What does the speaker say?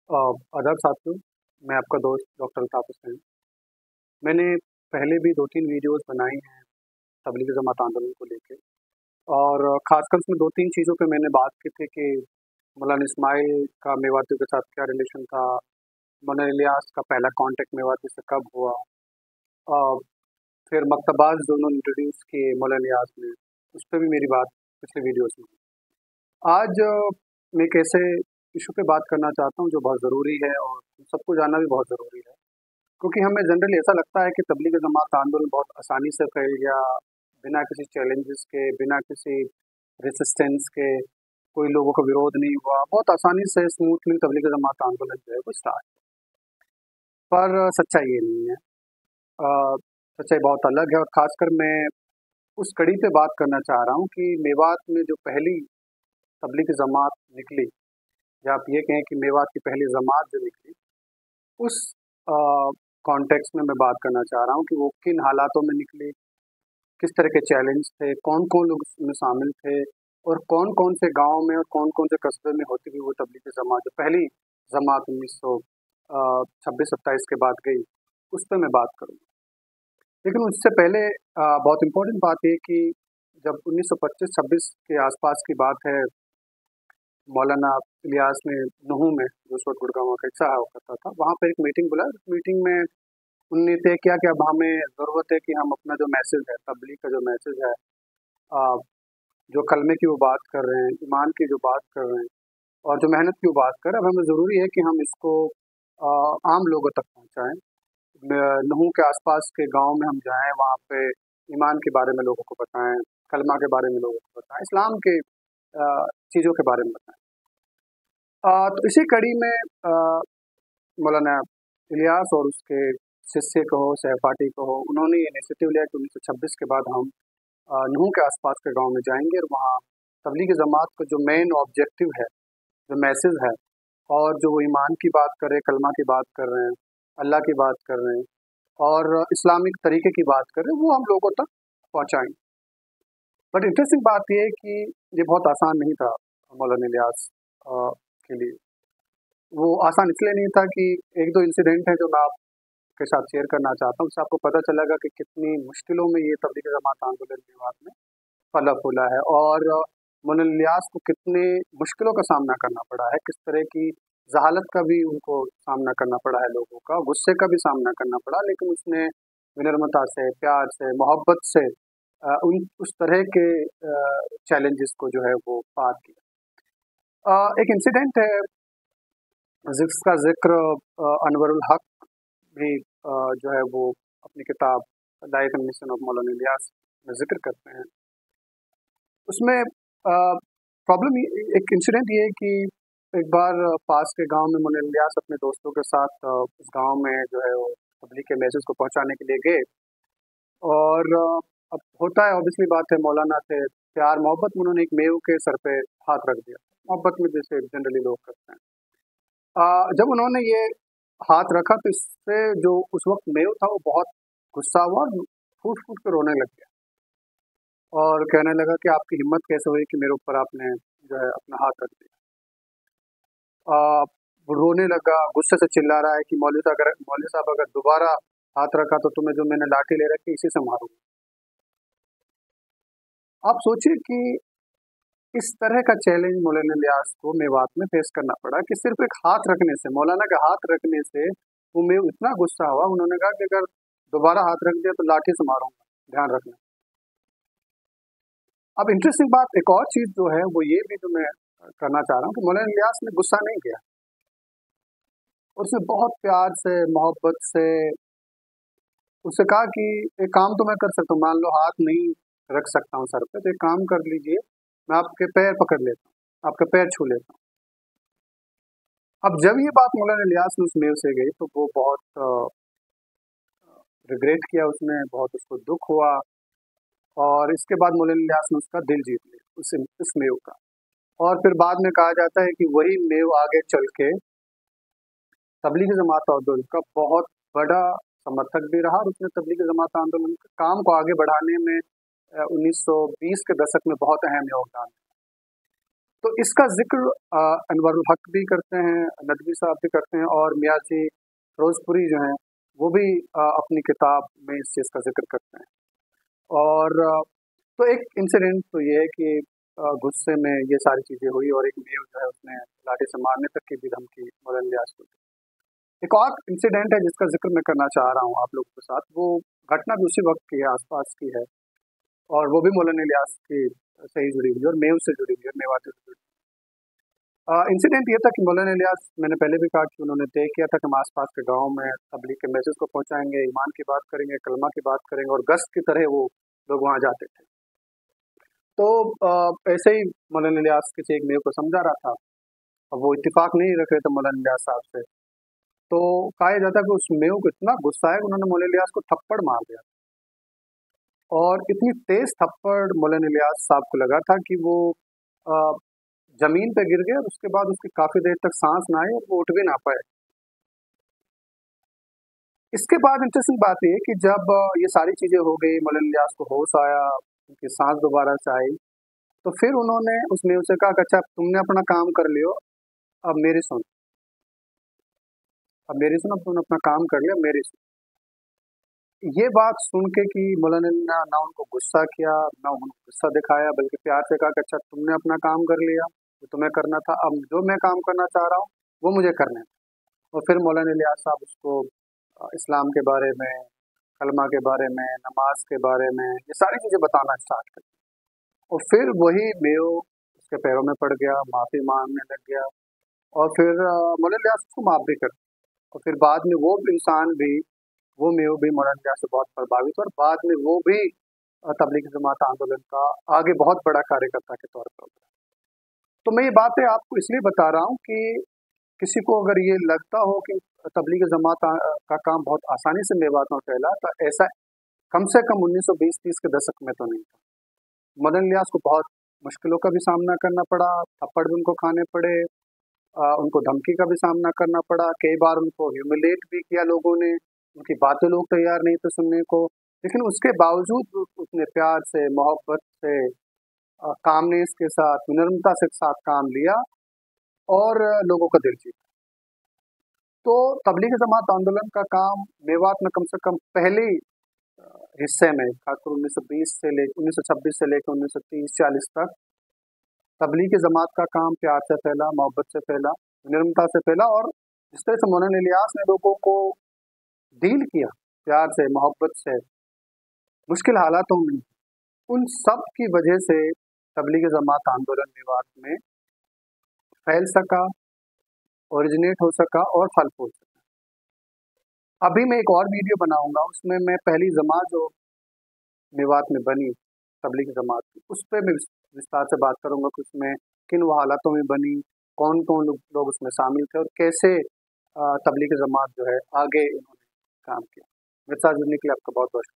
आदाब साथियों। मैं आपका दोस्त डॉक्टर अल्ताफ़ हुसैन। मैंने पहले भी 2-3 वीडियोज़ बनाई हैं तबलीगी जमात आंदोलन को लेके, और ख़ासकर उसमें 2-3 चीज़ों पे मैंने बात की थी कि मौलाना इस्माइल का मेवातियों के साथ क्या रिलेशन था, मौलाना इलियास का पहला कॉन्टैक्ट मेवाती से कब हुआ, अ, फिर मकतबात जो उन्होंने इंट्रोड्यूस किए मौलाना इलियास ने, उस पे भी मेरी बात पिछले वीडियोज़ में। आज मैं एक ऐसे इशू पे बात करना चाहता हूँ जो बहुत ज़रूरी है और सबको जानना भी बहुत ज़रूरी है। क्योंकि हमें जनरली ऐसा लगता है कि तबलीग जमात आंदोलन बहुत आसानी से फैल गया, बिना किसी चैलेंजेस के, बिना किसी रेसिस्टेंस के, कोई लोगों का विरोध नहीं हुआ, बहुत आसानी से स्मूथली तबलीग जमात आंदोलन जो है वो स्टार्ट। पर सच्चाई ये नहीं है। अ, सच्चाई बहुत अलग है, और ख़ासकर मैं उस कड़ी पे बात करना चाह रहा हूँ कि मेवात में जो पहली तबलीग जमात निकली, या आप ये कहें कि मेवात की पहली जमात जो निकली, उस कॉन्टेक्स्ट में मैं बात करना चाह रहा हूँ कि वो किन हालातों में निकली, किस तरह के चैलेंज थे, कौन-कौन लोग उसमें शामिल थे, और कौन-कौन से गाँव में और कौन-कौन से कस्बे में होती हुई वो तबलीगी जमात, जो पहली जमात 1926-27 के बाद गई, उस पे मैं बात करूँगा। लेकिन उससे पहले बहुत इम्पोर्टेंट बात ये कि जब 1925-26 के आसपास की बात है, मौलाना इलियास ने नूह में, जो उस वक्त गुड़गांव का हिस्सा हुआ करता था, वहाँ पर एक मीटिंग बुलाई। उस मीटिंग में उन्होंने तय किया कि अब हमें ज़रूरत है कि हम अपना जो मैसेज है, तबलीग का जो मैसेज है, अ, जो कलमे की वो बात कर रहे हैं, ईमान की जो बात कर रहे हैं, और जो मेहनत की वो बात कर रहे हैं, अब हमें ज़रूरी है कि हम इसको आम लोगों तक पहुँचाएँ। नूह के आसपास के गांव में हम जाएं, वहाँ पे ईमान के बारे में लोगों को बताएं, कलमा के बारे में लोगों को बताएं, इस्लाम के चीज़ों के बारे में बताएं। तो इसी कड़ी में मौलाना इलियास और उसके शिष्य कहो, सहपाठी कहो, उन्होंने ये इनिशिएटिव लिया कि 1926 के बाद हम नूह के आसपास के गांव में जाएंगे, और वहाँ तबलीगी जमात का जो मेन ऑब्जेक्टिव है, जो मैसेज है, और जो वो ईमान की बात कर रहे हैं, कलमा की बात कर रहे हैं, अल्लाह की बात कर रहे हैं, और इस्लामिक तरीके की बात कर रहे हैं, वो हम लोगों तक पहुँचाएंगे। बट इंटरेस्टिंग बात यह है कि ये बहुत आसान नहीं था मौलाना इलियास के लिए। वो आसान इसलिए नहीं था कि एक दो इंसिडेंट हैं जो मैं आपके साथ शेयर करना चाहता हूँ, उससे आपको पता चलेगा कि कितनी मुश्किलों में ये तबलीगी जमात आंदोलन मेवात में फला फूला है, और मौलाना इलियास को कितने मुश्किलों का सामना करना पड़ा है, किस तरह की जहालत का भी उनको सामना करना पड़ा है, लोगों का गुस्से का भी सामना करना पड़ा, लेकिन उसने विनम्रता से, प्यार से, मोहब्बत से उन उस तरह के चैलेंजेस को जो है वो पार किया। एक इंसिडेंट है जिसका जिक्र अनवरुल हक भी जो है वो अपनी किताब लाइफ एंड मिशन ऑफ मौलाना इलियास में जिक्र करते हैं। उसमें प्रॉब्लम एक इंसिडेंट ये है कि एक बार पास के गांव में मौलाना इलियास अपने दोस्तों के साथ उस गांव में जो है वो तबलीग के मैसेज को पहुंचाने के लिए गए, और अब होता है, ऑब्वियसली बात है, मौलाना थे, प्यार मोहब्बत में उन्होंने एक मेव के सर पे हाथ रख दिया, मोहब्बत में जैसे जनरली लोग करते हैं। जब उन्होंने ये हाथ रखा तो इससे जो उस वक्त मेव था वो बहुत गुस्सा हुआ और फूट फूट कर रोने लग गया, और कहने लगा कि आपकी हिम्मत कैसे हुई कि मेरे ऊपर आपने जो है अपना हाथ रख दिया। वो रोने लगा, गुस्से से चिल्ला रहा है कि मौलवी साहब अगर दोबारा हाथ रखा तो तुम्हें जो मैंने लाठी ले रखी इसी से मारूंगा। आप सोचिए कि इस तरह का चैलेंज मौलाना इलियास को मेवात में फेस करना पड़ा कि सिर्फ एक हाथ रखने से, मौलाना का हाथ रखने से वो मेव इतना गुस्सा हुआ, उन्होंने कहा कि अगर दोबारा हाथ रख दिया तो लाठी से मारूंगा, ध्यान रखना। अब इंटरेस्टिंग बात एक और चीज जो है वो ये भी जो मैं करना चाह रहा हूँ कि मौलाना इलियास ने गुस्सा नहीं किया, उसने बहुत प्यार से, मोहब्बत से उससे कहा कि एक काम तो मैं कर सकता हूँ, मान लो हाथ नहीं रख सकता हूँ सर पे, तो एक काम कर लीजिए, मैं आपके पैर पकड़ लेता हूँ, आपके पैर छू लेता हूँ। अब जब ये बात मौलाना इलियास ने उस मेव से गई तो वो बहुत रिग्रेट किया, उसने बहुत, उसको दुख हुआ, और इसके बाद मौलाना इलियास ने उसका दिल जीत लिया उस मेव का। और फिर बाद में कहा जाता है कि वही मेव आगे चल के तबलीगी जमात आंदोलन का बहुत बड़ा समर्थक भी रहा, और उसने तबलीगी जमात आंदोलन के काम को आगे बढ़ाने में 1920 के दशक में बहुत अहम योगदान दिया। तो इसका ज़िक्र अनवरुल हक भी करते हैं, नदवी साहब भी करते हैं, और मियाजी फिरोजपुरी जो हैं वो भी अपनी किताब में इस चीज़ का ज़िक्र करते हैं। और तो एक इंसिडेंट तो ये है कि गुस्से में ये सारी चीज़ें हुई, और एक मेव जो है उसने लाठी से मारने तक की भी धमकी मौलाना इलियास को दी। एक और इंसिडेंट है जिसका ज़िक्र मैं करना चाह रहा हूँ आप लोगों के साथ। वो घटना भी उसी वक्त की है, आसपास की है, और वो भी मौलाना इलियास की से ही जुड़ी हुई है और मेव से जुड़ी हुई है, मेवाती से जुड़ी। इंसिडेंट ये था कि मौलाना इलियास, मैंने पहले भी कहा कि उन्होंने तय किया था कि हम आसपास के गाँव में तबलीग के मैसेज को पहुँचाएंगे, ईमान की बात करेंगे, कलमा की बात करेंगे, और गश्त की तरह वो लोग वहाँ जाते थे। तो ऐसे ही मौलाना इलियास किसी एक मेव को समझा रहा था। अब वो इत्तेफाक नहीं रख रहे थे मौलाना इलियास साहब से, तो कहा जाता है कि उस मेव को इतना गुस्सा है कि उन्होंने मौलाना इलियास को थप्पड़ मार दिया, और इतनी तेज थप्पड़ मौलाना इलियास साहब को लगा था कि वो अ, जमीन पे गिर गए, और उसके बाद उसकी काफी देर तक सांस ना आई और वो उठ भी ना पाए। इसके बाद इंटरेस्टिंग बात ये कि जब ये सारी चीजें हो गई, मौलाना इलियास को होश आया, उनकी सांस दोबारा से आई, तो फिर उन्होंने उस मेव से कहा कि अच्छा तुमने अपना काम कर लियो, अब मेरी सुन, अब मेरी सुन, अब तुमने अपना काम कर लिया, मेरी सुन। ये बात सुन के कि मौलाना ने ना उनको गुस्सा किया, ना उनको गुस्सा दिखाया, बल्कि प्यार से कहा कि अच्छा तुमने अपना काम कर लिया जो तुम्हें करना था, अब जो मैं काम करना चाह रहा हूँ वो मुझे करना है। और फिर मौलाना इलियास साहब उसको इस्लाम के बारे में, कलमा के बारे में, नमाज के बारे में, ये सारी चीज़ें बताना स्टार्ट कर। और फिर वही मेव उसके पैरों में पड़ गया, माफ़ी मांगने लग गया, और फिर मौलाना इलियास उसको माफ़ भी कर। और फिर बाद में वो इंसान भी, वो मेव भी मौलाना इलियास से बहुत प्रभावित, और बाद में वो भी तबलीगी जमात आंदोलन का आगे बहुत बड़ा कार्यकर्ता के तौर पर उभरा। तो मैं ये बातें आपको इसलिए बता रहा हूँ कि किसी को अगर ये लगता हो कि तबलीगी जमात का काम बहुत आसानी से मेवात में फैला, तो ऐसा कम से कम 1920-30 के दशक में तो नहीं था। मौलाना इलियास को बहुत मुश्किलों का भी सामना करना पड़ा, थप्पड़ भी उनको खाने पड़े, उनको धमकी का भी सामना करना पड़ा, कई बार उनको ह्यूमिलेट भी किया लोगों ने, उनकी बातें लोग तैयार नहीं थे सुनने को, लेकिन उसके बावजूद उसने प्यार से, मोहब्बत से, कामनेस के साथ, विनम्रता के साथ काम लिया, और लोगों का दिल जीता। तो तबलीगी जमात आंदोलन का काम मेवात में कम से कम पहले हिस्से में, खासकर 1926 से लेकर 1930-40 तक, तबलीगी जमात का काम प्यार से फैला, मोहब्बत से फैला, विनम्रता से फैला, और जिस तरह से मौलाना इलियास ने लोगों को डील किया प्यार से, मोहब्बत से, मुश्किल हालातों में, उन सब की वजह से तबलीगी जमात आंदोलन मेवात में फैल सका, ओरिजिनेट हो सका, और फल फूल सका। अभी मैं एक और वीडियो बनाऊंगा, उसमें मैं पहली जमात जो मेवात में बनी तबलीगी जमात की, उस पर मैं विस्तार से बात करूंगा कि उसमें किन वो हालातों में बनी, कौन कौन लोग उसमें शामिल थे, और कैसे तबलीगी जमात जो है आगे इन्होंने काम किया। मेरे साथ जुड़ने के लिए आपका बहुत बहुत